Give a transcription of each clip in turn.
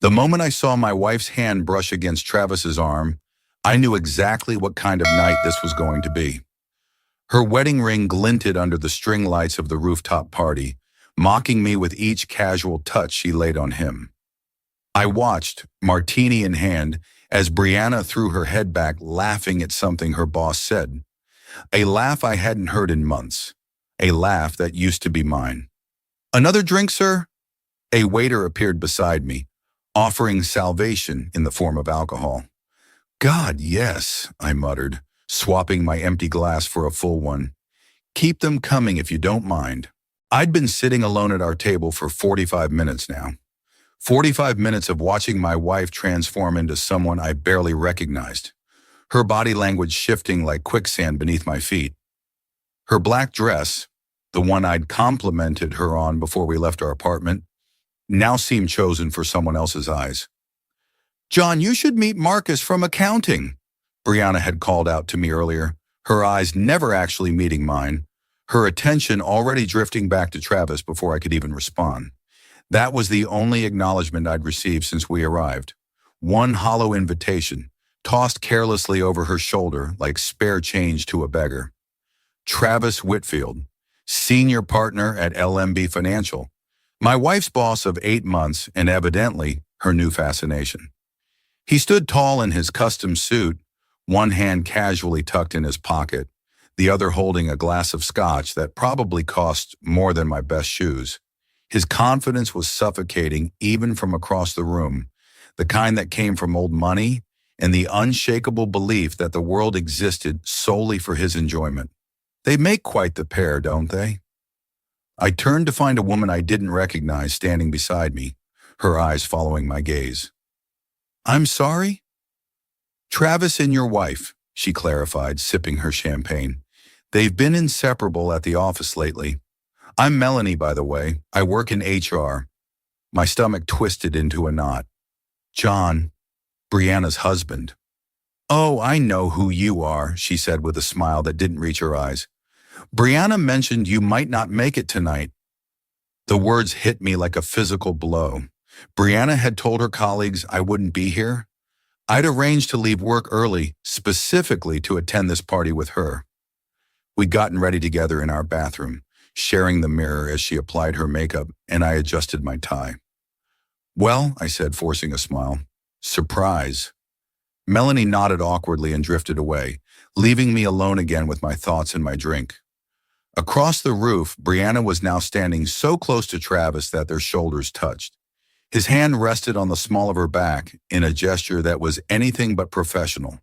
The moment I saw my wife's hand brush against Travis's arm, I knew exactly what kind of night this was going to be. Her wedding ring glinted under the string lights of the rooftop party, mocking me with each casual touch she laid on him. I watched, martini in hand, as Brianna threw her head back laughing at something her boss said. A laugh I hadn't heard in months. A laugh that used to be mine. "Another drink, sir?" A waiter appeared beside me, offering salvation in the form of alcohol. "God, yes," I muttered, swapping my empty glass for a full one. "Keep them coming if you don't mind." I'd been sitting alone at our table for 45 minutes now. 45 minutes of watching my wife transform into someone I barely recognized, her body language shifting like quicksand beneath my feet. Her black dress, the one I'd complimented her on before we left our apartment, now seemed chosen for someone else's eyes. "John, you should meet Marcus from accounting," Brianna had called out to me earlier, her eyes never actually meeting mine, her attention already drifting back to Travis before I could even respond. That was the only acknowledgement I'd received since we arrived. One hollow invitation, tossed carelessly over her shoulder like spare change to a beggar. Travis Whitfield, senior partner at LMB Financial, my wife's boss of 8 months and evidently her new fascination. He stood tall in his custom suit, one hand casually tucked in his pocket, the other holding a glass of scotch that probably cost more than my best shoes. His confidence was suffocating even from across the room, the kind that came from old money and the unshakable belief that the world existed solely for his enjoyment. They make quite the pair, don't they? I turned to find a woman I didn't recognize standing beside me, her eyes following my gaze. "I'm sorry?" "Travis and your wife," she clarified, sipping her champagne. "They've been inseparable at the office lately. I'm Melanie, by the way. I work in HR. My stomach twisted into a knot. "John, Brianna's husband." "Oh, I know who you are," she said with a smile that didn't reach her eyes. "Brianna mentioned you might not make it tonight." The words hit me like a physical blow. Brianna had told her colleagues I wouldn't be here. I'd arranged to leave work early, specifically to attend this party with her. We'd gotten ready together in our bathroom, sharing the mirror as she applied her makeup and I adjusted my tie. "Well," I said, forcing a smile. "Surprise." Melanie nodded awkwardly and drifted away, leaving me alone again with my thoughts and my drink. Across the roof, Brianna was now standing so close to Travis that their shoulders touched. His hand rested on the small of her back in a gesture that was anything but professional.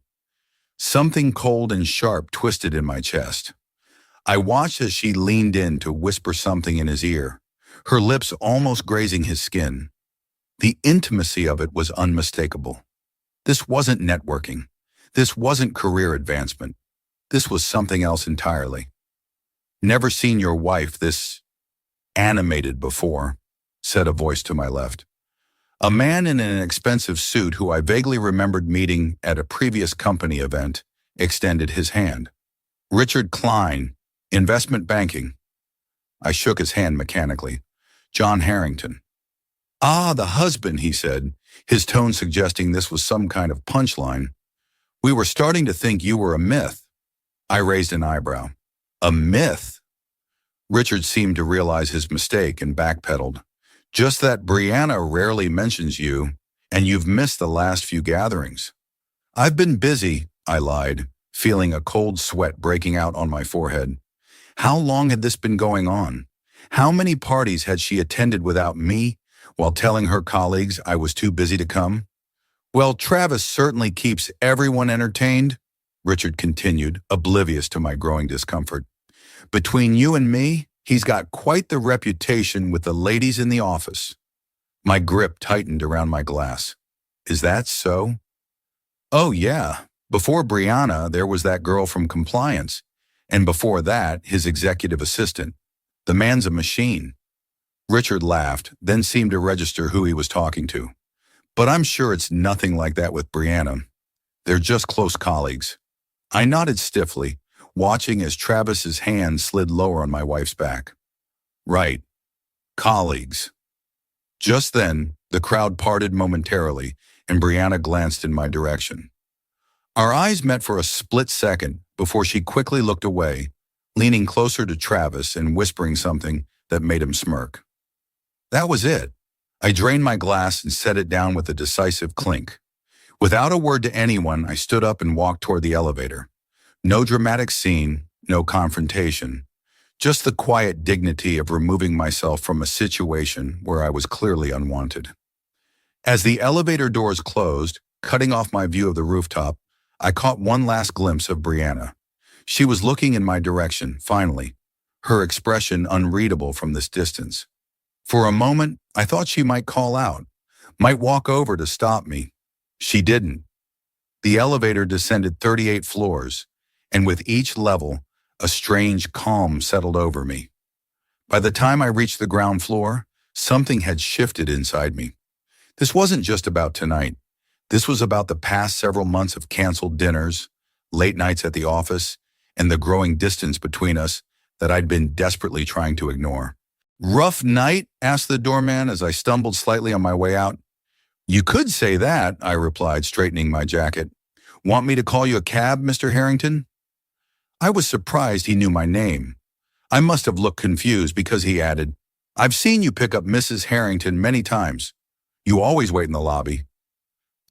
Something cold and sharp twisted in my chest. I watched as she leaned in to whisper something in his ear, her lips almost grazing his skin. The intimacy of it was unmistakable. This wasn't networking. This wasn't career advancement. This was something else entirely. "Never seen your wife this animated before," said a voice to my left. A man in an expensive suit who I vaguely remembered meeting at a previous company event extended his hand. "Richard Klein, investment banking." I shook his hand mechanically. "John Harrington." "Ah, the husband," he said, his tone suggesting this was some kind of punchline. "We were starting to think you were a myth." I raised an eyebrow. "A myth?" Richard seemed to realize his mistake and backpedaled. "Just that Brianna rarely mentions you, and you've missed the last few gatherings." "I've been busy," I lied, feeling a cold sweat breaking out on my forehead. How long had this been going on? How many parties had she attended without me, while telling her colleagues I was too busy to come? "Well, Travis certainly keeps everyone entertained," Richard continued, oblivious to my growing discomfort. "Between you and me, he's got quite the reputation with the ladies in the office." My grip tightened around my glass. "Is that so?" "Oh, yeah. Before Brianna, there was that girl from compliance. And before that, his executive assistant. The man's a machine." Richard laughed, then seemed to register who he was talking to. "But I'm sure it's nothing like that with Brianna. They're just close colleagues." I nodded stiffly, watching as Travis's hand slid lower on my wife's back. "Right. Colleagues." Just then, The crowd parted momentarily, and Brianna glanced in my direction. Our eyes met for a split second before she quickly looked away, leaning closer to Travis and whispering something that made him smirk. That was it. I drained my glass and set it down with a decisive clink. Without a word to anyone, I stood up and walked toward the elevator. No dramatic scene, no confrontation. Just the quiet dignity of removing myself from a situation where I was clearly unwanted. As the elevator doors closed, cutting off my view of the rooftop, I caught one last glimpse of Brianna. She was looking in my direction, finally, her expression unreadable from this distance. For a moment, I thought she might call out, might walk over to stop me. She didn't. The elevator descended 38 floors, and with each level, a strange calm settled over me. By the time I reached the ground floor, something had shifted inside me. This wasn't just about tonight. This was about the past several months of canceled dinners, late nights at the office, and the growing distance between us that I'd been desperately trying to ignore. "Rough night?" asked the doorman as I stumbled slightly on my way out. "You could say that," I replied, straightening my jacket. "Want me to call you a cab, Mr. Harrington?" I was surprised he knew my name. I must have looked confused because he added, "I've seen you pick up Mrs. Harrington many times. You always wait in the lobby."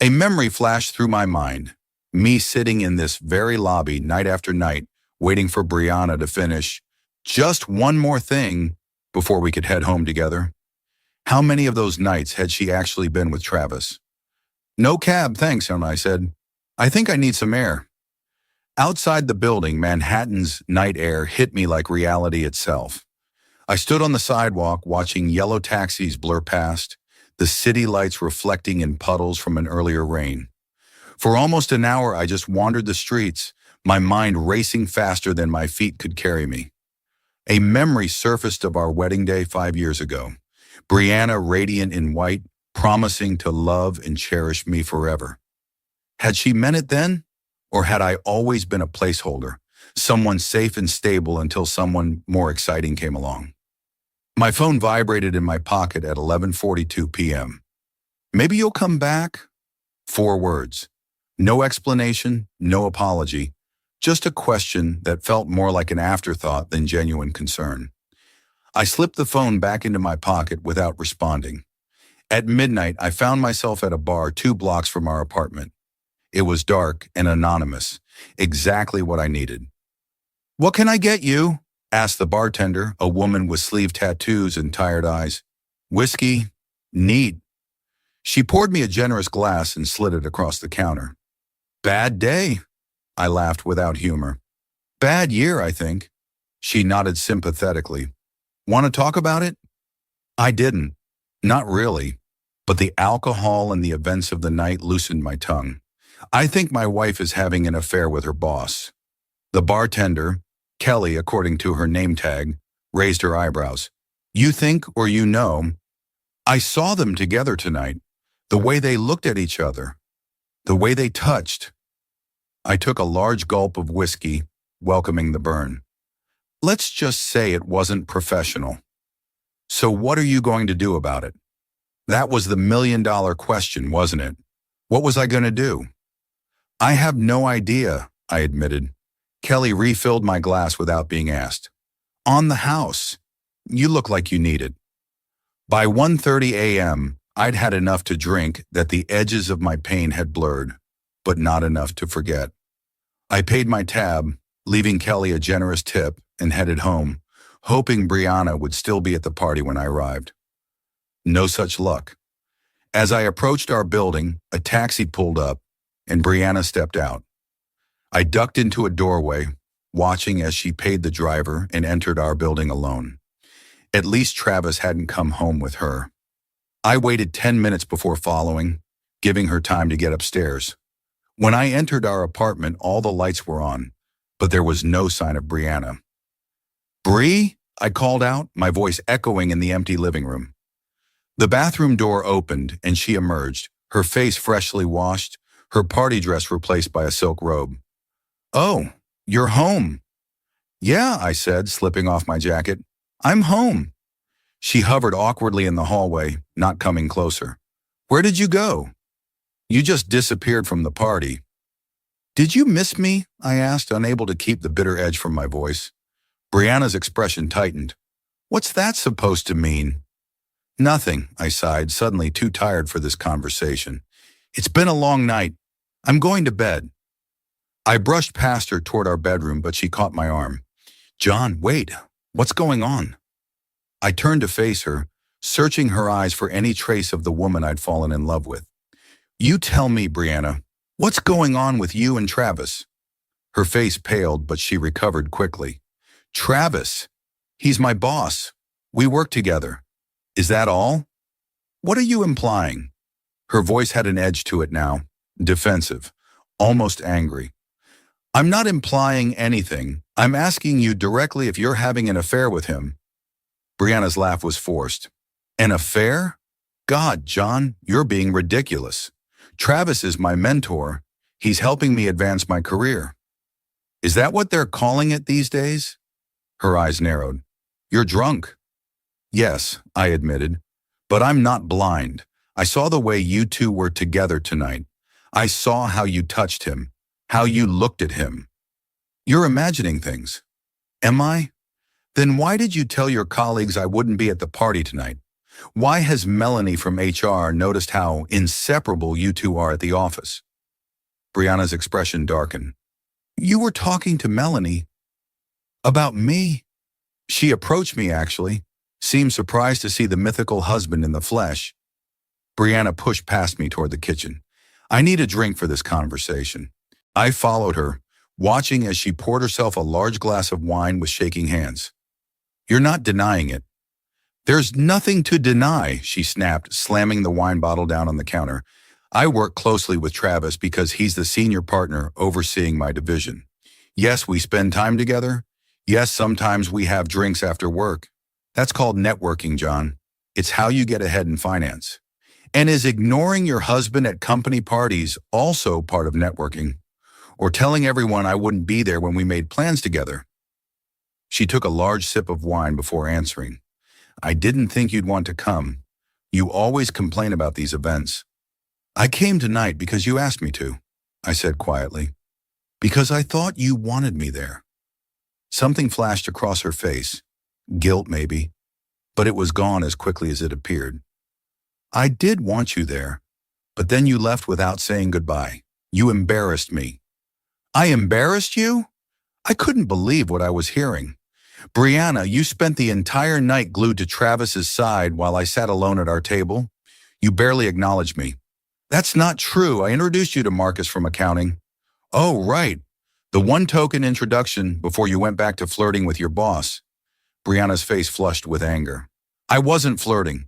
A memory flashed through my mind. Me sitting in this very lobby night after night, waiting for Brianna to finish just one more thing before we could head home together. How many of those nights had she actually been with Travis? "No cab, thanks," and I said, "I think I need some air." Outside the building, Manhattan's night air hit me like reality itself. I stood on the sidewalk watching yellow taxis blur past, the city lights reflecting in puddles from an earlier rain. For almost an hour, I just wandered the streets, my mind racing faster than my feet could carry me. A memory surfaced of our wedding day 5 years ago. Brianna radiant in white, promising to love and cherish me forever. Had she meant it then? Or had I always been a placeholder, someone safe and stable until someone more exciting came along? My phone vibrated in my pocket at 11:42 p.m. "Maybe you'll come back?" 4 words. No explanation, no apology, just a question that felt more like an afterthought than genuine concern. I slipped the phone back into my pocket without responding. At midnight, I found myself at a bar 2 blocks from our apartment. It was dark and anonymous, exactly what I needed. "What can I get you?" asked the bartender, a woman with sleeve tattoos and tired eyes. "Whiskey." "Neat." She poured me a generous glass and slid it across the counter. "Bad day," I laughed without humor. "Bad year, I think." She nodded sympathetically. "Want to talk about it?" I didn't. Not really. But the alcohol and the events of the night loosened my tongue. "I think my wife is having an affair with her boss." The bartender, Kelly according to her name tag, raised her eyebrows. "You think or you know?" "I saw them together tonight. The way they looked at each other. The way they touched." I took a large gulp of whiskey, welcoming the burn. "Let's just say it wasn't professional." "So what are you going to do about it?" That was the million-dollar question, wasn't it? What was I going to do? "I have no idea," I admitted. Kelly refilled my glass without being asked. "On the house. You look like you need it." By 1:30 a.m., I'd had enough to drink that the edges of my pain had blurred, but not enough to forget. I paid my tab, leaving Kelly a generous tip, and headed home, hoping Brianna would still be at the party when I arrived. No such luck. As I approached our building, a taxi pulled up, and Brianna stepped out. I ducked into a doorway, watching as she paid the driver and entered our building alone. At least Travis hadn't come home with her. I waited 10 minutes before following, giving her time to get upstairs. When I entered our apartment, all the lights were on, but there was no sign of Brianna. "Bree?" I called out, my voice echoing in the empty living room. The bathroom door opened, and she emerged, her face freshly washed, her party dress replaced by a silk robe. "Oh, you're home." "Yeah," I said, slipping off my jacket. "I'm home." She hovered awkwardly in the hallway, not coming closer. Where did you go? You just disappeared from the party. Did you miss me? I asked, unable to keep the bitter edge from my voice. Brianna's expression tightened. What's that supposed to mean? Nothing, I sighed, suddenly too tired for this conversation. It's been a long night. I'm going to bed. I brushed past her toward our bedroom, but she caught my arm. John, wait. What's going on? I turned to face her, searching her eyes for any trace of the woman I'd fallen in love with. You tell me, Brianna, what's going on with you and Travis? Her face paled, but she recovered quickly. Travis, he's my boss. We work together. Is that all? What are you implying? Her voice had an edge to it now, defensive, almost angry. I'm not implying anything. I'm asking you directly if you're having an affair with him. Brianna's laugh was forced. An affair? God, John, you're being ridiculous. Travis is my mentor. He's helping me advance my career. Is that what they're calling it these days? Her eyes narrowed. You're drunk. Yes, I admitted. But I'm not blind. I saw the way you two were together tonight. I saw how you touched him, how you looked at him. You're imagining things. Am I? Then why did you tell your colleagues I wouldn't be at the party tonight? Why has Melanie from HR noticed how inseparable you two are at the office? Brianna's expression darkened. You were talking to Melanie. About me? She approached me, actually. Seemed surprised to see the mythical husband in the flesh. Brianna pushed past me toward the kitchen. I need a drink for this conversation. I followed her, watching as she poured herself a large glass of wine with shaking hands. You're not denying it. There's nothing to deny, she snapped, slamming the wine bottle down on the counter. I work closely with Travis because he's the senior partner overseeing my division. Yes, we spend time together. Yes, sometimes we have drinks after work. That's called networking, John. It's how you get ahead in finance. And is ignoring your husband at company parties also part of networking? Or telling everyone I wouldn't be there when we made plans together? She took a large sip of wine before answering. I didn't think you'd want to come. You always complain about these events. I came tonight because you asked me to, I said quietly. Because I thought you wanted me there. Something flashed across her face. Guilt, maybe. But it was gone as quickly as it appeared. I did want you there, but then you left without saying goodbye. You embarrassed me. I embarrassed you? I couldn't believe what I was hearing. Brianna, you spent the entire night glued to Travis's side while I sat alone at our table. You barely acknowledged me. That's not true. I introduced you to Marcus from accounting. Oh, right. The one token introduction before you went back to flirting with your boss. Brianna's face flushed with anger. I wasn't flirting.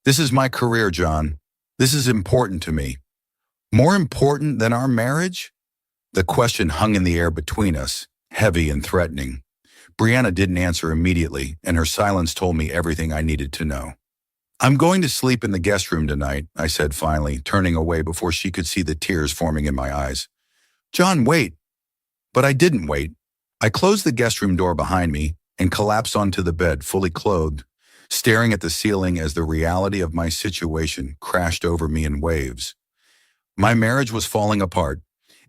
This is my career, John. This is important to me. More important than our marriage? The question hung in the air between us, heavy and threatening. Brianna didn't answer immediately, and her silence told me everything I needed to know. I'm going to sleep in the guest room tonight, I said finally, turning away before she could see the tears forming in my eyes. John, wait. But I didn't wait. I closed the guest room door behind me and collapsed onto the bed, fully clothed, staring at the ceiling as the reality of my situation crashed over me in waves. My marriage was falling apart,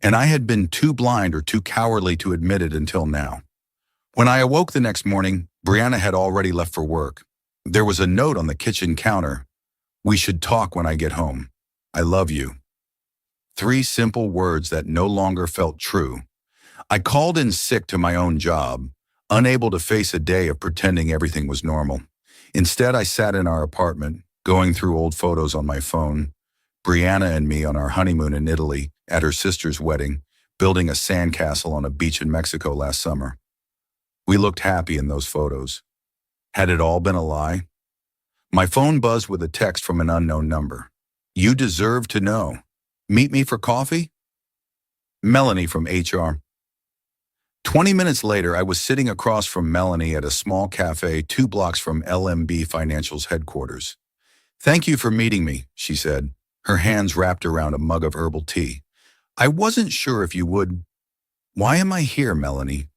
and I had been too blind or too cowardly to admit it until now. When I awoke the next morning, Brianna had already left for work. There was a note on the kitchen counter. We should talk when I get home. I love you. 3 simple words that no longer felt true. I called in sick to my own job, unable to face a day of pretending everything was normal. Instead, I sat in our apartment, going through old photos on my phone. Brianna and me on our honeymoon in Italy, at her sister's wedding, building a sandcastle on a beach in Mexico last summer. We looked happy in those photos. Had it all been a lie? My phone buzzed with a text from an unknown number. You deserve to know. Meet me for coffee? Melanie from HR. 20 minutes later, I was sitting across from Melanie at a small cafe 2 blocks from LMB Financial's headquarters. Thank you for meeting me, she said, her hands wrapped around a mug of herbal tea. I wasn't sure if you would. Why am I here, Melanie?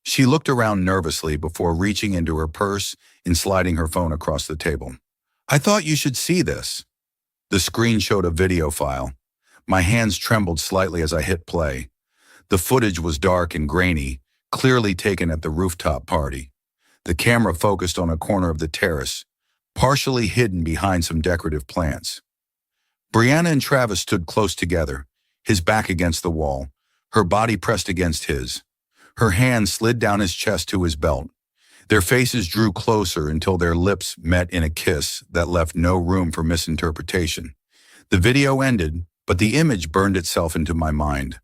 She looked around nervously before reaching into her purse and sliding her phone across the table. I thought you should see this. The screen showed a video file. My hands trembled slightly as I hit play. The footage was dark and grainy, clearly taken at the rooftop party. The camera focused on a corner of the terrace, partially hidden behind some decorative plants. Brianna and Travis stood close together, his back against the wall, her body pressed against his. Her hand slid down his chest to his belt. Their faces drew closer until their lips met in a kiss that left no room for misinterpretation. The video ended, but the image burned itself into my mind.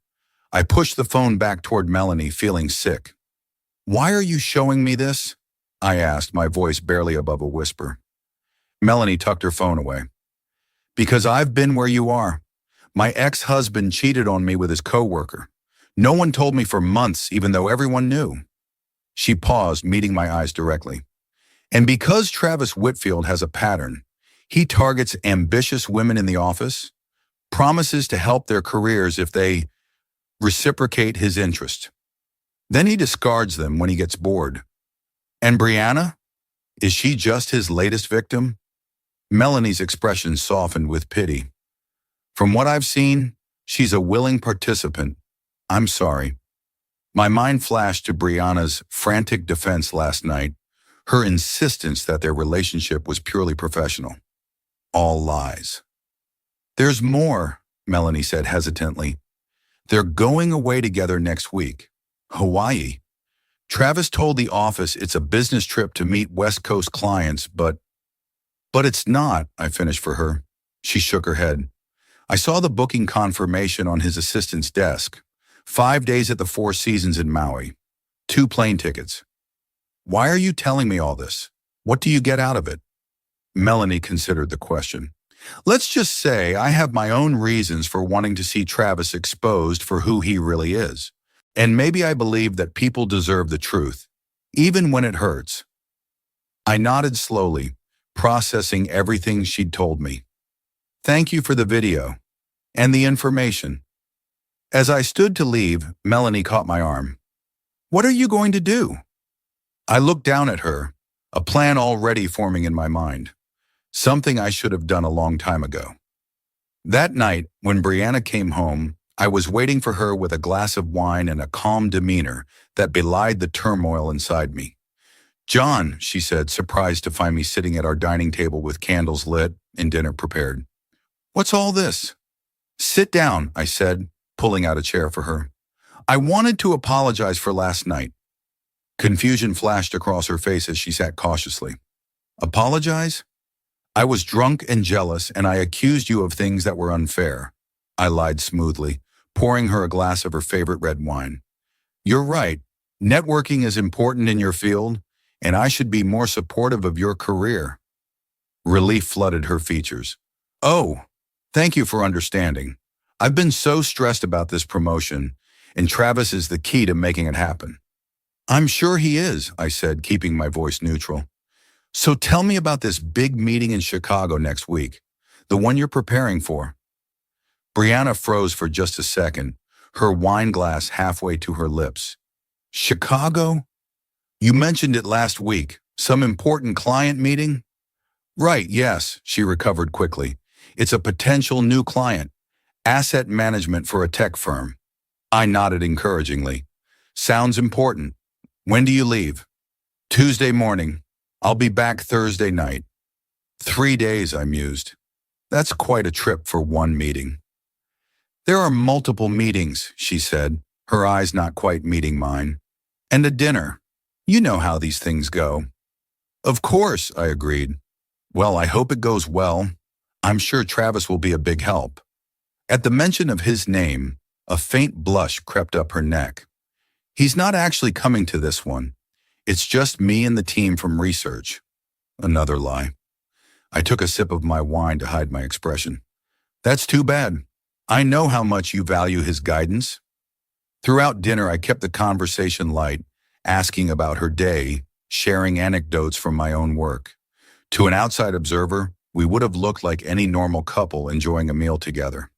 I pushed the phone back toward Melanie, feeling sick. "Why are you showing me this?" I asked, my voice barely above a whisper. Melanie tucked her phone away. "Because I've been where you are. My ex-husband cheated on me with his coworker. No one told me for months, even though everyone knew." She paused, meeting my eyes directly. "And because Travis Whitfield has a pattern, he targets ambitious women in the office, promises to help their careers if they reciprocate his interest. Then he discards them when he gets bored. And Brianna? Is she just his latest victim?" Melanie's expression softened with pity. "From what I've seen, she's a willing participant. I'm sorry." My mind flashed to Brianna's frantic defense last night, her insistence that their relationship was purely professional. All lies. "There's more," Melanie said hesitantly. "They're going away together next week. Hawaii. Travis told the office it's a business trip to meet West Coast clients, but it's not," I finished for her. She shook her head. "I saw the booking confirmation on his assistant's desk. 5 days at the Four Seasons in Maui. 2 plane tickets. Why are you telling me all this? What do you get out of it?" Melanie considered the question. "Let's just say I have my own reasons for wanting to see Travis exposed for who he really is. And maybe I believe that people deserve the truth, even when it hurts." I nodded slowly, processing everything she'd told me. "Thank you for the video and the information." As I stood to leave, Melanie caught my arm. "What are you going to do?" I looked down at her, a plan already forming in my mind. Something I should have done a long time ago. That night, when Brianna came home, I was waiting for her with a glass of wine and a calm demeanor that belied the turmoil inside me. "John," she said, surprised to find me sitting at our dining table with candles lit and dinner prepared. "What's all this?" "Sit down," I said, pulling out a chair for her. "I wanted to apologize for last night." Confusion flashed across her face as she sat cautiously. "Apologize? I was drunk and jealous, and I accused you of things that were unfair." I lied smoothly, pouring her a glass of her favorite red wine. "You're right. Networking is important in your field, and I should be more supportive of your career." Relief flooded her features. "Oh, thank you for understanding. I've been so stressed about this promotion, and Travis is the key to making it happen." "I'm sure he is," I said, keeping my voice neutral. "So tell me about this big meeting in Chicago next week, the one you're preparing for." Brianna froze for just a second, her wine glass halfway to her lips. "Chicago? You mentioned it last week. Some important client meeting?" "Right, yes," she recovered quickly. "It's a potential new client. Asset management for a tech firm." I nodded encouragingly. "Sounds important. When do you leave?" "Tuesday morning. I'll be back Thursday night." 3 days, I mused. That's quite a trip for one meeting. "There are multiple meetings," she said, her eyes not quite meeting mine. "And a dinner. You know how these things go." "Of course," I agreed. "Well, I hope it goes well. I'm sure Travis will be a big help." At the mention of his name, a faint blush crept up her neck. "He's not actually coming to this one. It's just me and the team from research." Another lie. I took a sip of my wine to hide my expression. "That's too bad. I know how much you value his guidance." Throughout dinner, I kept the conversation light, asking about her day, sharing anecdotes from my own work. To an outside observer, we would have looked like any normal couple enjoying a meal together.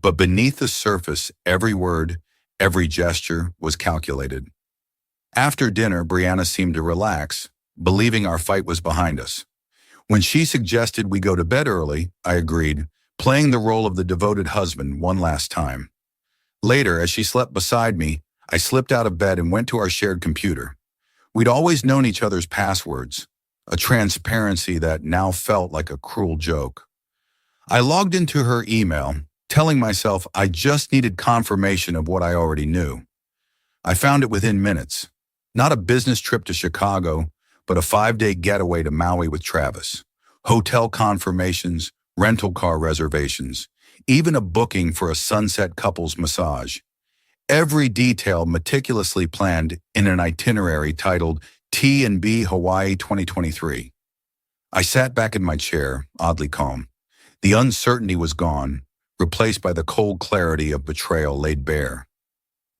But beneath the surface, every word, every gesture was calculated. After dinner, Brianna seemed to relax, believing our fight was behind us. When she suggested we go to bed early, I agreed, playing the role of the devoted husband one last time. Later, as she slept beside me, I slipped out of bed and went to our shared computer. We'd always known each other's passwords, a transparency that now felt like a cruel joke. I logged into her email, telling myself I just needed confirmation of what I already knew. I found it within minutes. Not a business trip to Chicago, but a 5-day getaway to Maui with Travis. Hotel confirmations, rental car reservations, even a booking for a sunset couples massage. Every detail meticulously planned in an itinerary titled T&B Hawaii 2023. I sat back in my chair, oddly calm. The uncertainty was gone, replaced by the cold clarity of betrayal laid bare.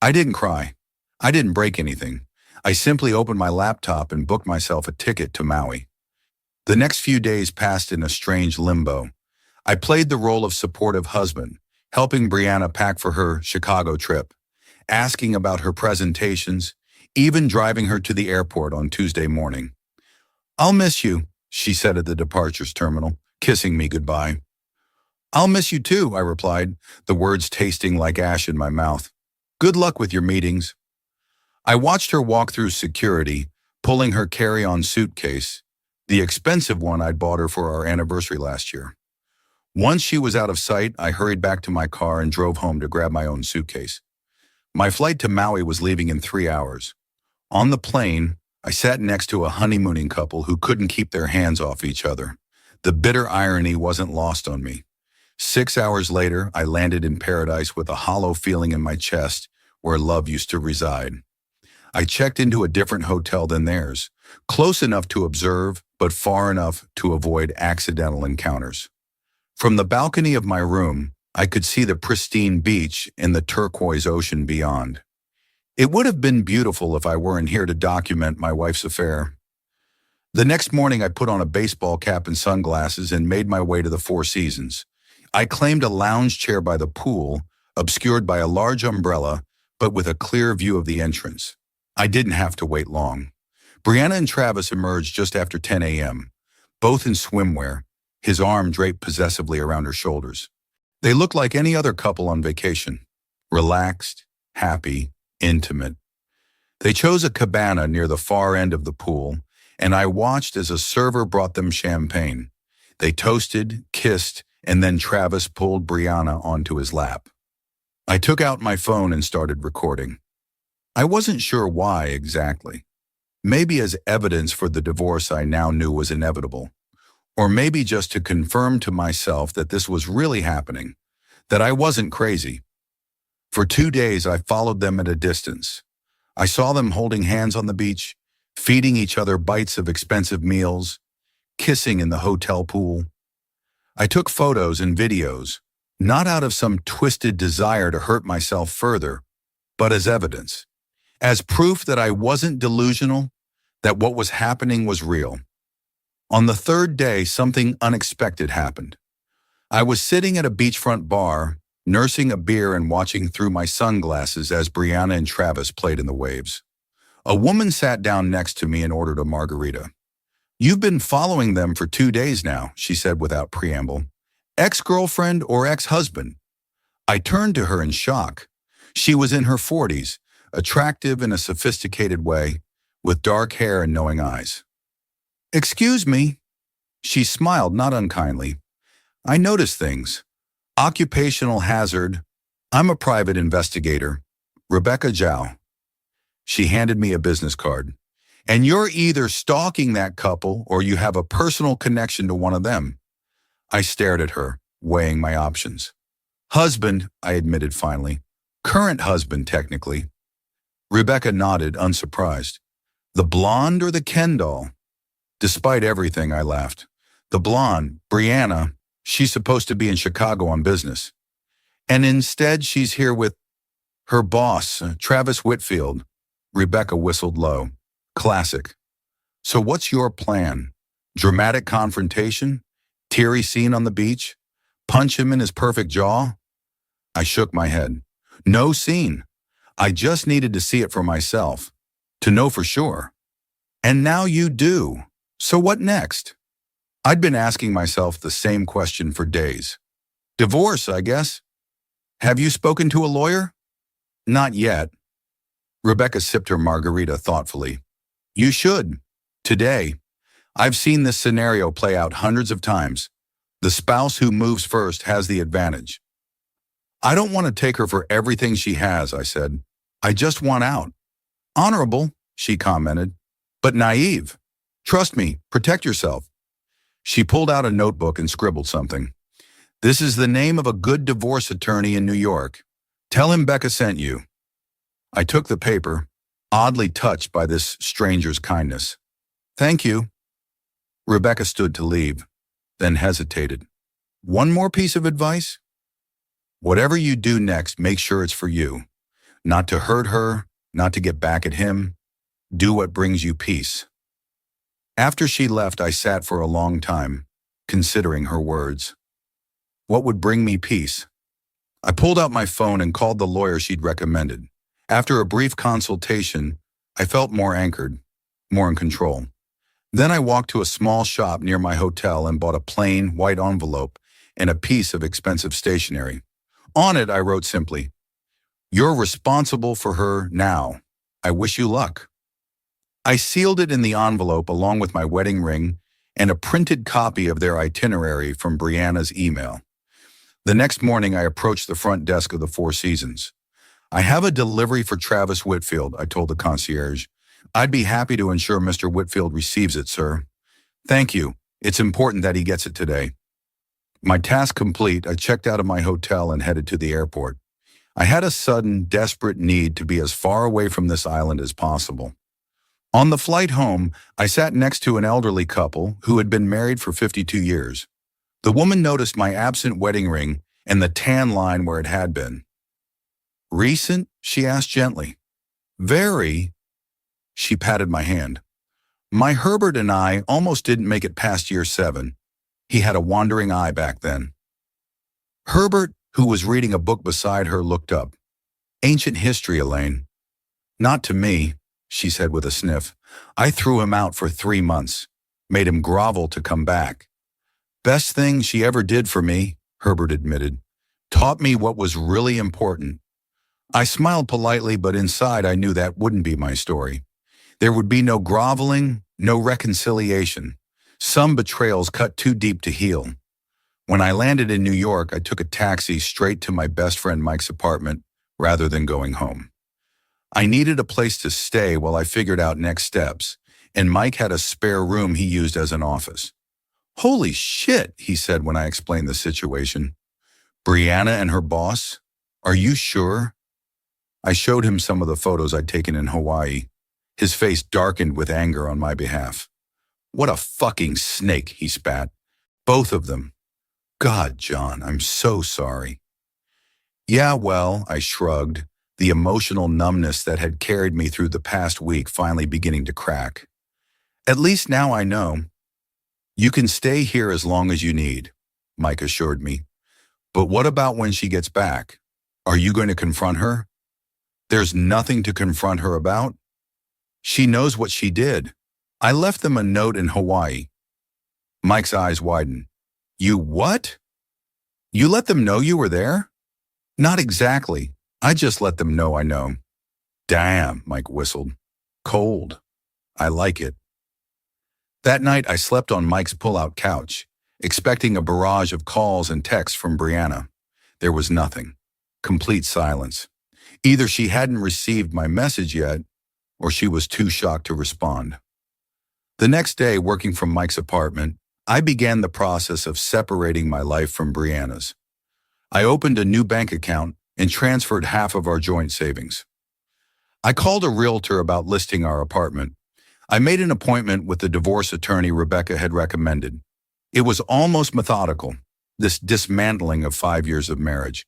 I didn't cry. I didn't break anything. I simply opened my laptop and booked myself a ticket to Maui. The next few days passed in a strange limbo. I played the role of supportive husband, helping Brianna pack for her Chicago trip, asking about her presentations, even driving her to the airport on Tuesday morning. "I'll miss you," she said at the departures terminal, kissing me goodbye. "I'll miss you too," I replied, the words tasting like ash in my mouth. "Good luck with your meetings." I watched her walk through security, pulling her carry-on suitcase, the expensive one I'd bought her for our anniversary last year. Once she was out of sight, I hurried back to my car and drove home to grab my own suitcase. My flight to Maui was leaving in 3 hours. On the plane, I sat next to a honeymooning couple who couldn't keep their hands off each other. The bitter irony wasn't lost on me. 6 hours later, I landed in paradise with a hollow feeling in my chest where love used to reside. I checked into a different hotel than theirs, close enough to observe, but far enough to avoid accidental encounters. From the balcony of my room, I could see the pristine beach and the turquoise ocean beyond. It would have been beautiful if I weren't here to document my wife's affair. The next morning, I put on a baseball cap and sunglasses and made my way to the Four Seasons. I claimed a lounge chair by the pool, obscured by a large umbrella, but with a clear view of the entrance. I didn't have to wait long. Brianna and Travis emerged just after 10 a.m., both in swimwear, his arm draped possessively around her shoulders. They looked like any other couple on vacation, relaxed, happy, intimate. They chose a cabana near the far end of the pool, and I watched as a server brought them champagne. They toasted, kissed, and then Travis pulled Brianna onto his lap. I took out my phone and started recording. I wasn't sure why exactly. Maybe as evidence for the divorce I now knew was inevitable. Or maybe just to confirm to myself that this was really happening, that I wasn't crazy. For 2 days, I followed them at a distance. I saw them holding hands on the beach, feeding each other bites of expensive meals, kissing in the hotel pool. I took photos and videos, not out of some twisted desire to hurt myself further, but as evidence. As proof that I wasn't delusional, that what was happening was real. On the 3rd day, something unexpected happened. I was sitting at a beachfront bar, nursing a beer and watching through my sunglasses as Brianna and Travis played in the waves. A woman sat down next to me and ordered a margarita. "You've been following them for 2 days now," she said without preamble. "Ex-girlfriend or ex-husband?" I turned to her in shock. She was in her 40s, attractive in a sophisticated way, with dark hair and knowing eyes. "Excuse me." She smiled, not unkindly. "I notice things. Occupational hazard. I'm a private investigator. Rebecca Zhao." She handed me a business card. "And you're either stalking that couple or you have a personal connection to one of them." I stared at her, weighing my options. "Husband," I admitted finally. "Current husband, technically." Rebecca nodded, unsurprised. "The blonde or the Ken doll?" Despite everything, I laughed. "The blonde, Brianna, she's supposed to be in Chicago on business. And instead she's here with her boss, Travis Whitfield." Rebecca whistled low. Classic. "So what's your plan? Dramatic confrontation? Teary scene on the beach? Punch him in his perfect jaw?" I shook my head. "No scene. I just needed to see it for myself, to know for sure." "And now you do. So what next?" I'd been asking myself the same question for days. Divorce, I guess. Have you spoken to a lawyer? Not yet. Rebecca sipped her margarita thoughtfully. You should. Today. I've seen this scenario play out hundreds of times. The spouse who moves first has the advantage. I don't want to take her for everything she has, I said. I just want out. Honorable, she commented, but naive. Trust me, protect yourself. She pulled out a notebook and scribbled something. This is the name of a good divorce attorney in New York. Tell him Becca sent you. I took the paper, oddly touched by this stranger's kindness. Thank you. Rebecca stood to leave, then hesitated. One more piece of advice? Whatever you do next, make sure it's for you. Not to hurt her, not to get back at him. Do what brings you peace. After she left, I sat for a long time, considering her words. What would bring me peace? I pulled out my phone and called the lawyer she'd recommended. After a brief consultation, I felt more anchored, more in control. Then I walked to a small shop near my hotel and bought a plain, white envelope and a piece of expensive stationery. On it, I wrote simply, "You're responsible for her now. I wish you luck." I sealed it in the envelope along with my wedding ring and a printed copy of their itinerary from Brianna's email. The next morning, I approached the front desk of the Four Seasons. I have a delivery for Travis Whitfield, I told the concierge. I'd be happy to ensure Mr. Whitfield receives it, sir. Thank you. It's important that he gets it today. My task complete, I checked out of my hotel and headed to the airport. I had a sudden, desperate need to be as far away from this island as possible. On the flight home, I sat next to an elderly couple who had been married for 52 years. The woman noticed my absent wedding ring and the tan line where it had been. Recent? She asked gently. Very. She patted my hand. My Herbert and I almost didn't make it past year 7. He had a wandering eye back then. Herbert, who was reading a book beside her, looked up. Ancient history, Elaine. Not to me, she said with a sniff. I threw him out for 3 months, made him grovel to come back. Best thing she ever did for me, Herbert admitted. Taught me what was really important. I smiled politely, but inside I knew that wouldn't be my story. There would be no groveling, no reconciliation. Some betrayals cut too deep to heal. When I landed in New York, I took a taxi straight to my best friend Mike's apartment rather than going home. I needed a place to stay while I figured out next steps, and Mike had a spare room he used as an office. Holy shit, he said when I explained the situation. Brianna and her boss? Are you sure? I showed him some of the photos I'd taken in Hawaii. His face darkened with anger on my behalf. What a fucking snake, he spat. Both of them. God, John, I'm so sorry. Yeah, well, I shrugged, the emotional numbness that had carried me through the past week finally beginning to crack. At least now I know. You can stay here as long as you need, Mike assured me. But what about when she gets back? Are you going to confront her? There's nothing to confront her about. She knows what she did. I left them a note in Hawaii. Mike's eyes widened. You what? You let them know you were there? Not exactly. I just let them know I know. Damn, Mike whistled. Cold. I like it. That night, I slept on Mike's pull-out couch, expecting a barrage of calls and texts from Brianna. There was nothing. Complete silence. Either she hadn't received my message yet, or she was too shocked to respond. The next day, working from Mike's apartment, I began the process of separating my life from Brianna's. I opened a new bank account and transferred half of our joint savings. I called a realtor about listing our apartment. I made an appointment with the divorce attorney Rebecca had recommended. It was almost methodical, this dismantling of 5 years of marriage.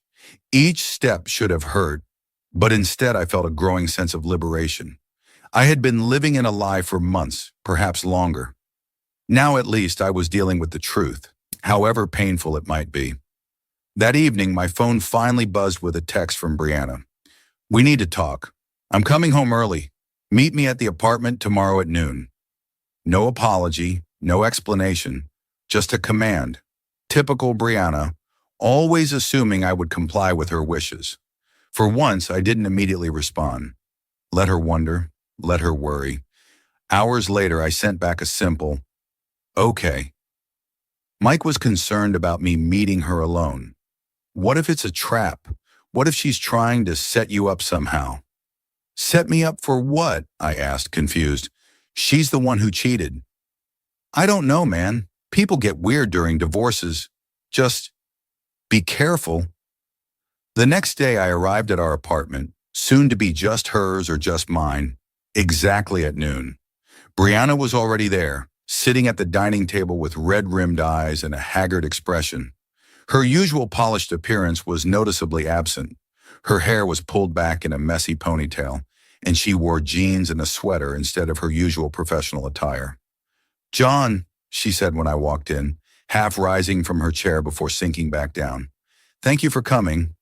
Each step should have hurt, but instead I felt a growing sense of liberation. I had been living in a lie for months, perhaps longer. Now at least I was dealing with the truth, however painful it might be. That evening, my phone finally buzzed with a text from Brianna. We need to talk. I'm coming home early. Meet me at the apartment tomorrow at noon. No apology, no explanation, just a command. Typical Brianna, always assuming I would comply with her wishes. For once, I didn't immediately respond. Let her wonder, let her worry. Hours later, I sent back a simple, okay. Mike was concerned about me meeting her alone. What if it's a trap? What if she's trying to set you up somehow? Set me up for what? I asked, confused. She's the one who cheated. I don't know, man. People get weird during divorces. Just be careful. The next day I arrived at our apartment, soon to be just hers or just mine, exactly at noon. Brianna was already there, sitting at the dining table with red-rimmed eyes and a haggard expression. Her usual polished appearance was noticeably absent. Her hair was pulled back in a messy ponytail, and she wore jeans and a sweater instead of her usual professional attire. "John," she said when I walked in, half rising from her chair before sinking back down. "Thank you for coming."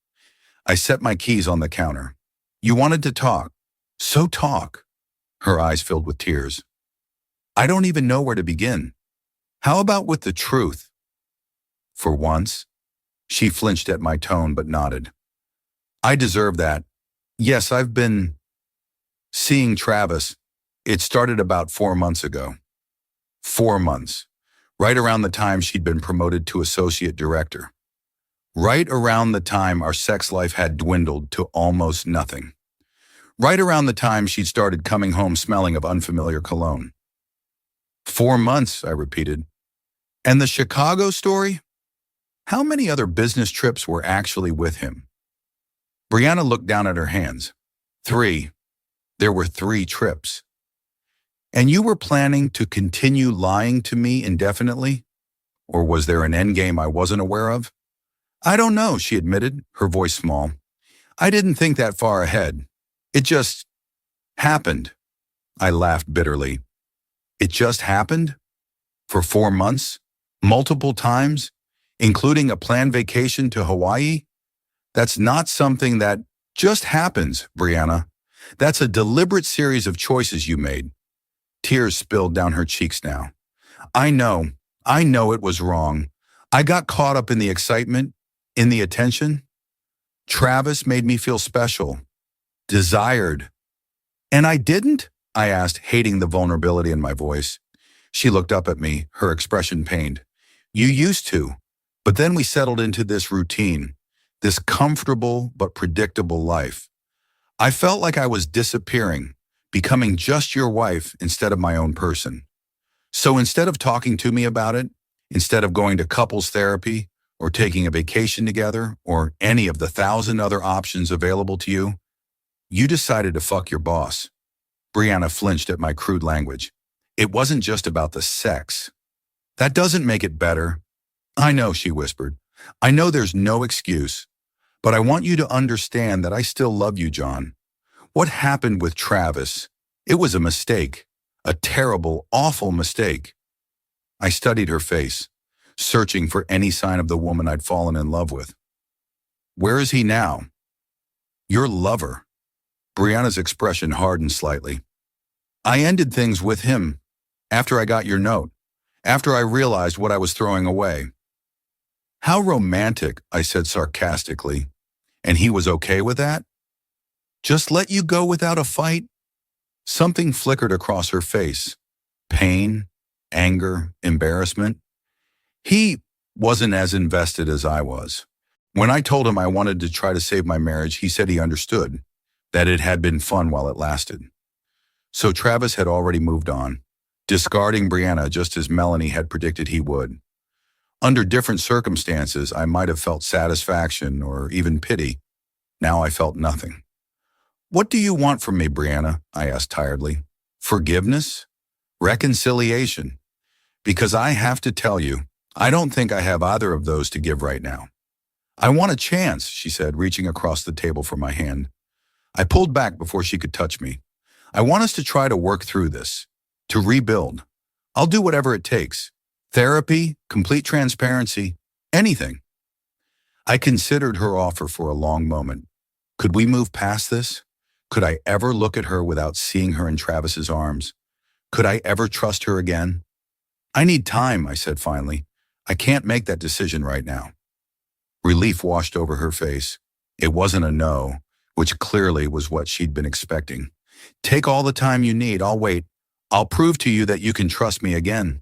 I set my keys on the counter. "You wanted to talk. So talk." Her eyes filled with tears. "I don't even know where to begin. How about with the truth?" For once, she flinched at my tone but nodded. "I deserve that. Yes, I've been seeing Travis. It started about 4 months ago. 4 months. Right around the time she'd been promoted to associate director. Right around the time our sex life had dwindled to almost nothing. Right around the time she'd started coming home smelling of unfamiliar cologne. 4 months, I repeated. And the Chicago story? How many other business trips were actually with him? Brianna looked down at her hands. 3. There were 3 trips. And you were planning to continue lying to me indefinitely? Or was there an endgame I wasn't aware of? I don't know, she admitted, her voice small. I didn't think that far ahead. It just happened. I laughed bitterly. It just happened? For 4 months? Multiple times? Including a planned vacation to Hawaii? That's not something that just happens, Brianna. That's a deliberate series of choices you made. Tears spilled down her cheeks now. I know it was wrong. I got caught up in the excitement, in the attention. Travis made me feel special, desired. And I didn't? I asked, hating the vulnerability in my voice. She looked up at me, her expression pained. You used to, but then we settled into this routine, this comfortable but predictable life. I felt like I was disappearing, becoming just your wife instead of my own person. So instead of talking to me about it, instead of going to couples therapy or taking a vacation together or any of the 1,000 other options available to you, you decided to fuck your boss. Brianna flinched at my crude language. It wasn't just about the sex. That doesn't make it better. I know, she whispered. I know there's no excuse, but I want you to understand that I still love you, John. What happened with Travis? It was a mistake, a terrible, awful mistake. I studied her face, searching for any sign of the woman I'd fallen in love with. Where is he now? Your lover. Brianna's expression hardened slightly. I ended things with him after I got your note, after I realized what I was throwing away. How romantic, I said sarcastically. And he was okay with that? Just let you go without a fight? Something flickered across her face. Pain, anger, embarrassment. He wasn't as invested as I was. When I told him I wanted to try to save my marriage, he said he understood, that it had been fun while it lasted. So Travis had already moved on, discarding Brianna just as Melanie had predicted he would. Under different circumstances, I might have felt satisfaction or even pity. Now I felt nothing. What do you want from me, Brianna? I asked tiredly. Forgiveness? Reconciliation? Because I have to tell you, I don't think I have either of those to give right now. I want a chance, she said, reaching across the table for my hand. I pulled back before she could touch me. I want us to try to work through this, to rebuild. I'll do whatever it takes. Therapy, complete transparency, anything. I considered her offer for a long moment. Could we move past this? Could I ever look at her without seeing her in Travis's arms? Could I ever trust her again? I need time, I said finally. I can't make that decision right now. Relief washed over her face. It wasn't a no, which clearly was what she'd been expecting. Take all the time you need. I'll wait. I'll prove to you that you can trust me again.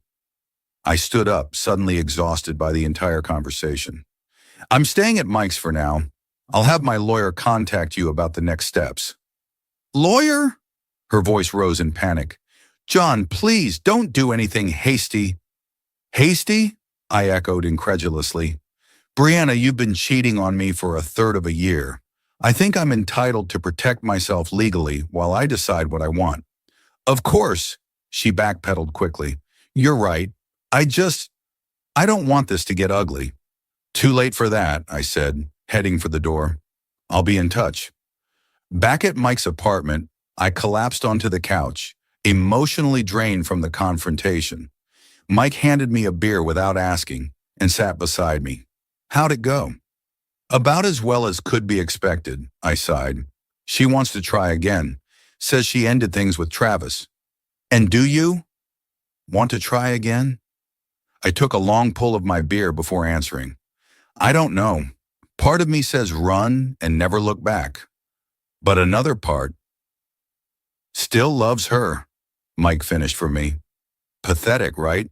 I stood up, suddenly exhausted by the entire conversation. I'm staying at Mike's for now. I'll have my lawyer contact you about the next steps. Lawyer? Her voice rose in panic. John, please don't do anything hasty. Hasty? I echoed incredulously. Brianna, you've been cheating on me for a third of a year. I think I'm entitled to protect myself legally while I decide what I want. Of course, she backpedaled quickly. You're right. I don't want this to get ugly. Too late for that, I said, heading for the door. I'll be in touch. Back at Mike's apartment, I collapsed onto the couch, emotionally drained from the confrontation. Mike handed me a beer without asking and sat beside me. How'd it go? About as well as could be expected, I sighed. She wants to try again. Says she ended things with Travis. And do you want to try again? I took a long pull of my beer before answering. I don't know. Part of me says run and never look back. But another part still loves her, Mike finished for me. Pathetic, right?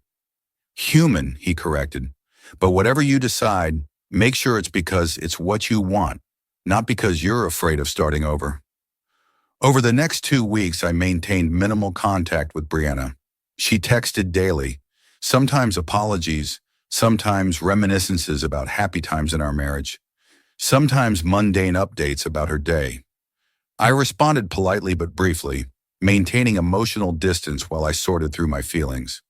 Human, he corrected. But whatever you decide, make sure it's because it's what you want, not because you're afraid of starting over. Over the next 2 weeks, I maintained minimal contact with Brianna. She texted daily, sometimes apologies, sometimes reminiscences about happy times in our marriage, sometimes mundane updates about her day. I responded politely but briefly, maintaining emotional distance while I sorted through my feelings.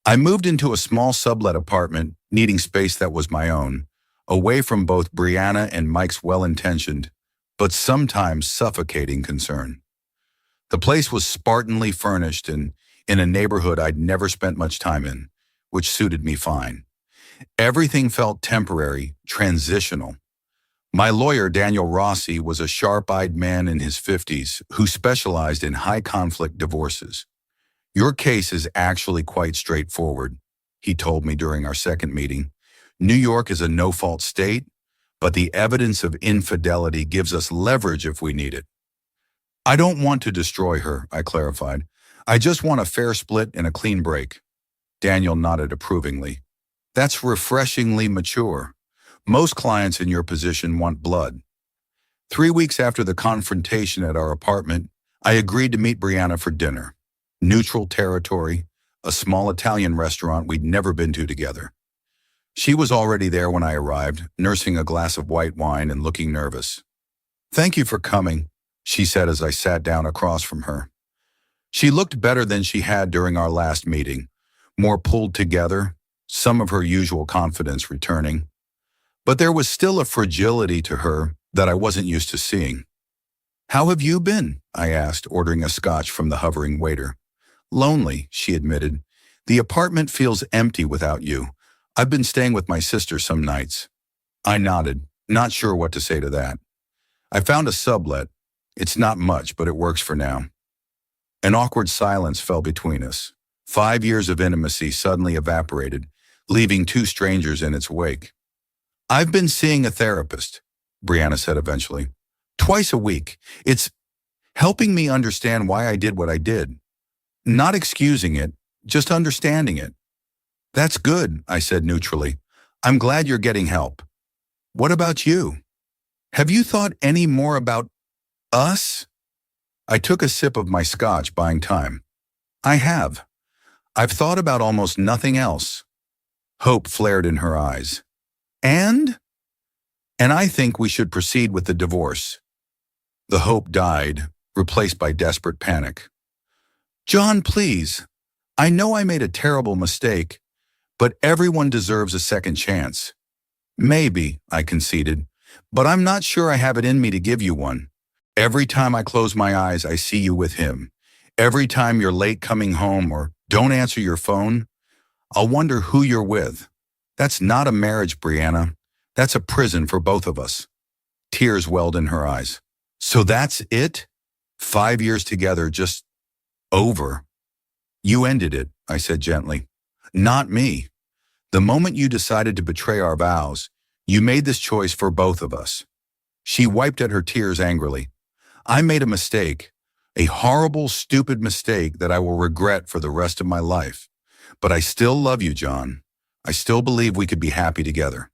I moved into a small sublet apartment, needing space that was my own, away from both Brianna and Mike's well-intentioned, but sometimes suffocating concern. The place was spartanly furnished and in a neighborhood I'd never spent much time in, which suited me fine. Everything felt temporary, transitional. My lawyer, Daniel Rossi, was a sharp-eyed man in his 50s who specialized in high-conflict divorces. Your case is actually quite straightforward, he told me during our second meeting. New York is a no-fault state, but the evidence of infidelity gives us leverage if we need it. I don't want to destroy her, I clarified. I just want a fair split and a clean break. Daniel nodded approvingly. That's refreshingly mature. Most clients in your position want blood. 3 weeks after the confrontation at our apartment, I agreed to meet Brianna for dinner. Neutral territory, a small Italian restaurant we'd never been to together. She was already there when I arrived, nursing a glass of white wine and looking nervous. Thank you for coming, she said as I sat down across from her. She looked better than she had during our last meeting, more pulled together, some of her usual confidence returning. But there was still a fragility to her that I wasn't used to seeing. How have you been? I asked, ordering a scotch from the hovering waiter. Lonely, she admitted. The apartment feels empty without you. I've been staying with my sister some nights. I nodded, not sure what to say to that. I found a sublet. It's not much, but it works for now. An awkward silence fell between us. 5 years of intimacy suddenly evaporated, leaving 2 strangers in its wake. I've been seeing a therapist, Brianna said eventually. Twice a week. It's helping me understand why I did what I did. Not excusing it, just understanding it. That's good, I said neutrally. I'm glad you're getting help. What about you? Have you thought any more about us? I took a sip of my scotch, buying time. I have. I've thought about almost nothing else. Hope flared in her eyes. And I think we should proceed with the divorce. The hope died, replaced by desperate panic. John, please. I know I made a terrible mistake, but everyone deserves a second chance. Maybe, I conceded, but I'm not sure I have it in me to give you one. Every time I close my eyes, I see you with him. Every time you're late coming home or don't answer your phone, I'll wonder who you're with. That's not a marriage, Brianna. That's a prison for both of us. Tears welled in her eyes. So that's it? 5 years together, just over. You ended it, I said gently. Not me. The moment you decided to betray our vows, You made this choice for both of us." She wiped at her tears angrily. "I made a mistake, a horrible, stupid mistake that I will regret for the rest of my life. But I still love you, John. I still believe we could be happy together."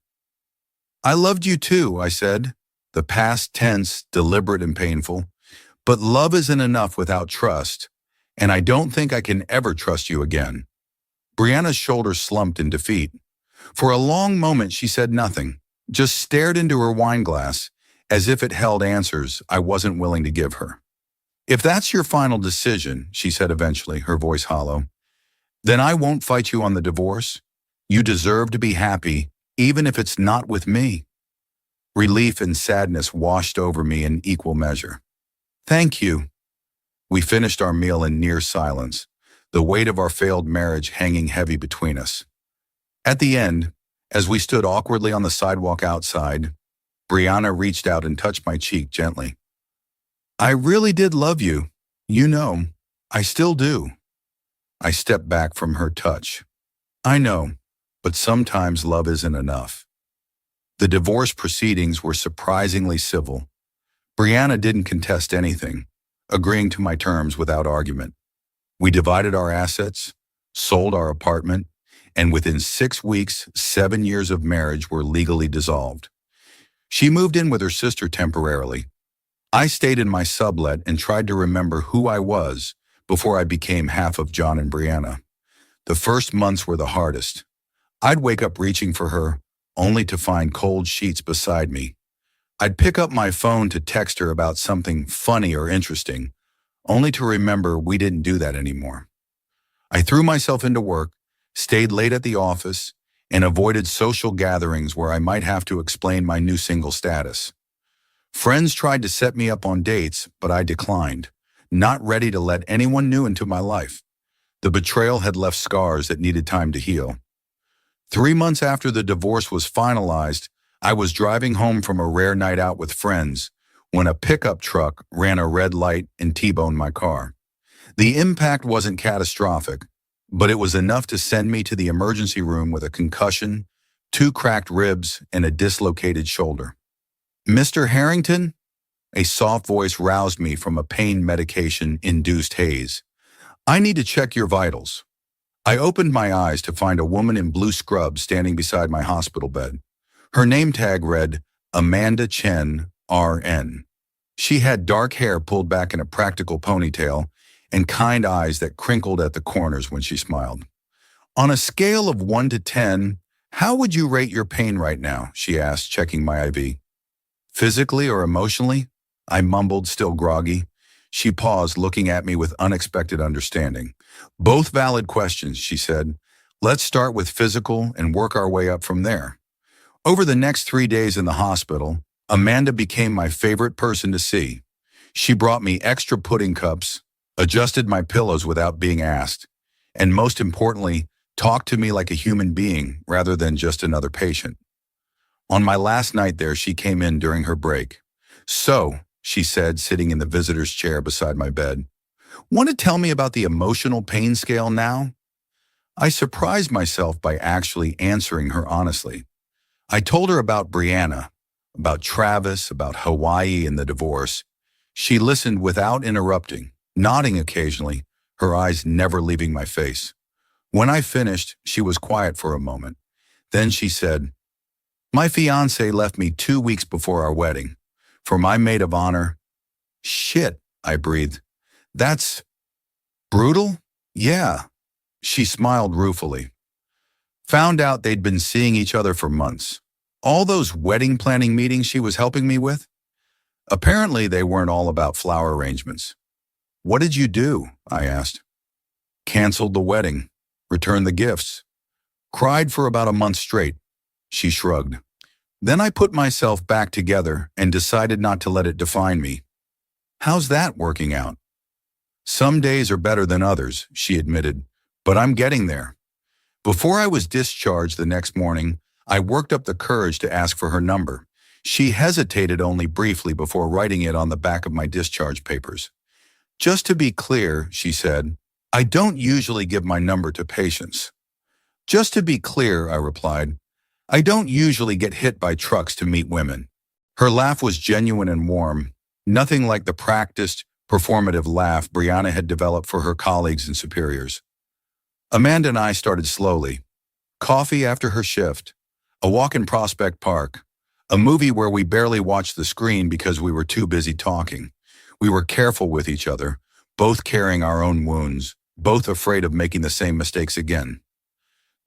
"I loved you too," I said, the past tense, deliberate and painful. "But love isn't enough without trust, and I don't think I can ever trust you again." Brianna's shoulders slumped in defeat. For a long moment she said nothing, just stared into her wine glass, as if it held answers I wasn't willing to give her. "If that's your final decision," she said eventually, her voice hollow, "then I won't fight you on the divorce. You deserve to be happy, even if it's not with me." Relief and sadness washed over me in equal measure. "Thank you." We finished our meal in near silence, the weight of our failed marriage hanging heavy between us. At the end, as we stood awkwardly on the sidewalk outside, Brianna reached out and touched my cheek gently. "I really did love you. You know, I still do." I stepped back from her touch. "I know, but sometimes love isn't enough." The divorce proceedings were surprisingly civil. Brianna didn't contest anything, agreeing to my terms without argument. We divided our assets, sold our apartment, and within 6 weeks, 7 years of marriage were legally dissolved. She moved in with her sister temporarily. I stayed in my sublet and tried to remember who I was before I became half of John and Brianna. The first months were the hardest. I'd wake up reaching for her, only to find cold sheets beside me. I'd pick up my phone to text her about something funny or interesting, only to remember we didn't do that anymore. I threw myself into work, stayed late at the office, and avoided social gatherings where I might have to explain my new single status. Friends tried to set me up on dates, but I declined, not ready to let anyone new into my life. The betrayal had left scars that needed time to heal. 3 months after the divorce was finalized, I was driving home from a rare night out with friends when a pickup truck ran a red light and T-boned my car. The impact wasn't catastrophic, but it was enough to send me to the emergency room with a concussion, 2 cracked ribs, and a dislocated shoulder. "Mr. Harrington?" A soft voice roused me from a pain medication-induced haze. "I need to check your vitals." I opened my eyes to find a woman in blue scrubs standing beside my hospital bed. Her name tag read, Amanda Chen, RN. She had dark hair pulled back in a practical ponytail and kind eyes that crinkled at the corners when she smiled. "On a scale of 1 to 10, how would you rate your pain right now?" she asked, checking my IV. "Physically or emotionally?" I mumbled, still groggy. She paused, looking at me with unexpected understanding. "Both valid questions," she said. "Let's start with physical and work our way up from there." Over the next 3 days in the hospital, Amanda became my favorite person to see. She brought me extra pudding cups, adjusted my pillows without being asked, and most importantly, talked to me like a human being rather than just another patient. On my last night there, she came in during her break. "So," she said, sitting in the visitor's chair beside my bed, "want to tell me about the emotional pain scale now?" I surprised myself by actually answering her honestly. I told her about Brianna, about Travis, about Hawaii and the divorce. She listened without interrupting, nodding occasionally, her eyes never leaving my face. When I finished, she was quiet for a moment. Then she said, "My fiancé left me 2 weeks before our wedding. For my maid of honor." "Shit," I breathed. "That's brutal?" "Yeah." She smiled ruefully. Found out they'd been seeing each other for months. All those wedding planning meetings she was helping me with? Apparently they weren't all about flower arrangements. "What did you do?" I asked. "Canceled the wedding, returned the gifts. Cried for about a month straight." She shrugged. "Then I put myself back together and decided not to let it define me." "How's that working out?" "Some days are better than others," she admitted, "but I'm getting there." Before I was discharged the next morning, I worked up the courage to ask for her number. She hesitated only briefly before writing it on the back of my discharge papers. "Just to be clear," she said, "I don't usually give my number to patients." "Just to be clear," I replied, I don't usually get hit by trucks to meet women. Her laugh was genuine and warm, nothing like the practiced, performative laugh Brianna had developed for her colleagues and superiors. Amanda and I started slowly. Coffee after her shift, a walk in Prospect Park, a movie where we barely watched the screen because we were too busy talking. We were careful with each other, both carrying our own wounds, both afraid of making the same mistakes again.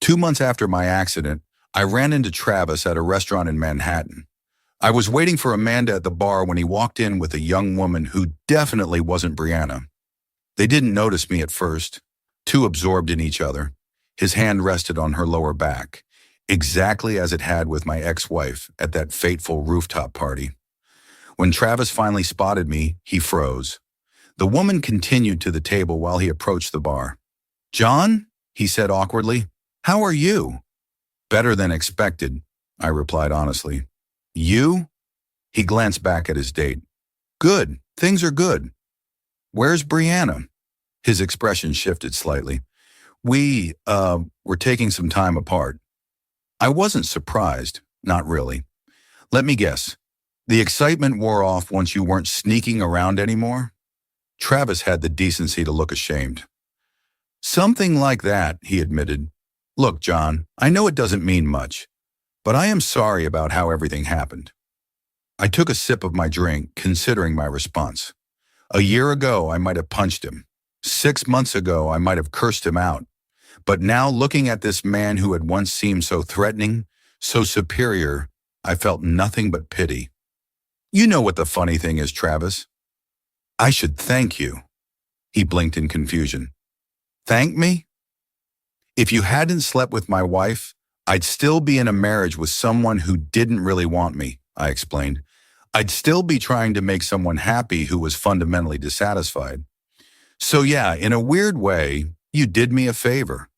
2 months after my accident, I ran into Travis at a restaurant in Manhattan. I was waiting for Amanda at the bar when he walked in with a young woman who definitely wasn't Brianna. They didn't notice me at first, too absorbed in each other. His hand rested on her lower back, exactly as it had with my ex-wife at that fateful rooftop party. When Travis finally spotted me, he froze. The woman continued to the table while he approached the bar. "John?" he said awkwardly. "How are you?" "Better than expected," I replied honestly. "You?" He glanced back at his date. "Good. Things are good." "Where's Brianna?" His expression shifted slightly. We're taking some time apart." I wasn't surprised, not really. Let me guess. The excitement wore off once you weren't sneaking around anymore? Travis had the decency to look ashamed. "Something like that," he admitted. "Look, John, I know it doesn't mean much, but I am sorry about how everything happened." I took a sip of my drink, considering my response. A year ago, I might have punched him. 6 months ago, I might have cursed him out. But now, looking at this man who had once seemed so threatening, so superior, I felt nothing but pity. "You know what the funny thing is, Travis? I should thank you." He blinked in confusion. "Thank me? If you hadn't slept with my wife, I'd still be in a marriage with someone who didn't really want me," I explained. "I'd still be trying to make someone happy who was fundamentally dissatisfied. So yeah, in a weird way, you did me a favor."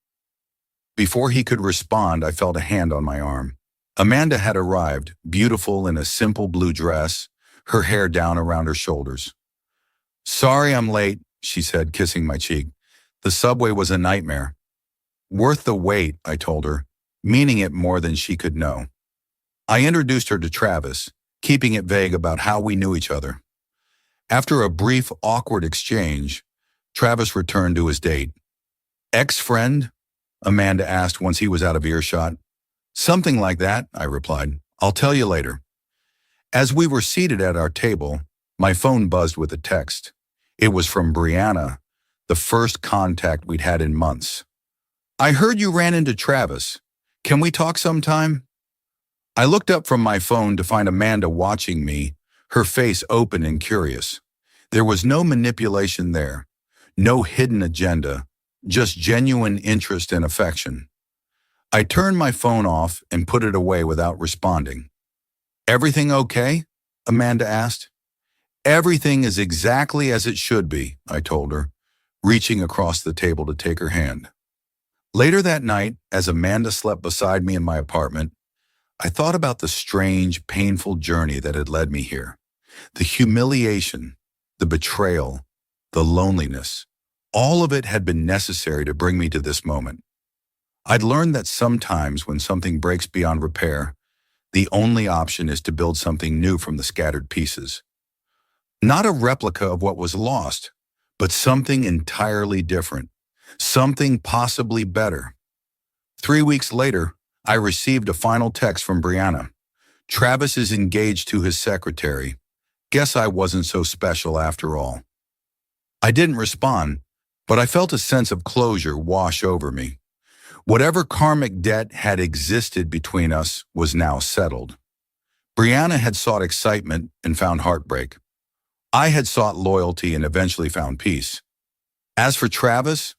Before he could respond, I felt a hand on my arm. Amanda had arrived, beautiful in a simple blue dress, her hair down around her shoulders. "Sorry I'm late," she said, kissing my cheek. "The subway was a nightmare." "Worth the wait," I told her, meaning it more than she could know. I introduced her to Travis, keeping it vague about how we knew each other. After a brief, awkward exchange, Travis returned to his date. "Ex-friend?" Amanda asked once he was out of earshot. "Something like that," I replied. "I'll tell you later." As we were seated at our table, my phone buzzed with a text. It was from Brianna, the first contact we'd had in months. "I heard you ran into Travis. Can we talk sometime?" I looked up from my phone to find Amanda watching me, her face open and curious. There was no manipulation there, no hidden agenda, just genuine interest and affection. I turned my phone off and put it away without responding. "Everything okay?" Amanda asked. "Everything is exactly as it should be," I told her, reaching across the table to take her hand. Later that night, as Amanda slept beside me in my apartment, I thought about the strange, painful journey that had led me here. The humiliation, the betrayal, the loneliness, all of it had been necessary to bring me to this moment. I'd learned that sometimes when something breaks beyond repair, the only option is to build something new from the scattered pieces. Not a replica of what was lost, but something entirely different, something possibly better. 3 weeks later, I received a final text from Brianna. "Travis is engaged to his secretary. Guess I wasn't so special after all." I didn't respond, but I felt a sense of closure wash over me. Whatever karmic debt had existed between us was now settled. Brianna had sought excitement and found heartbreak. I had sought loyalty and eventually found peace. As for Travis,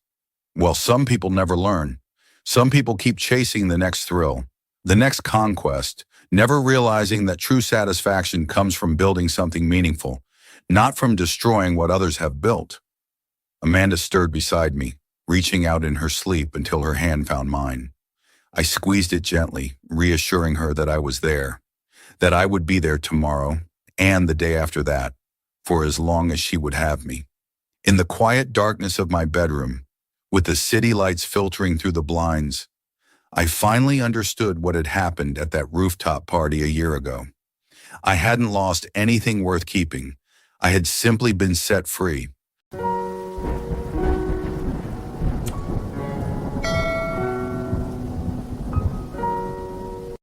well, some people never learn. Some people keep chasing the next thrill, the next conquest, never realizing that true satisfaction comes from building something meaningful, not from destroying what others have built. Amanda stirred beside me, reaching out in her sleep until her hand found mine. I squeezed it gently, reassuring her that I was there, that I would be there tomorrow and the day after that, for as long as she would have me. In the quiet darkness of my bedroom, with the city lights filtering through the blinds, I finally understood what had happened at that rooftop party a year ago. I hadn't lost anything worth keeping. I had simply been set free.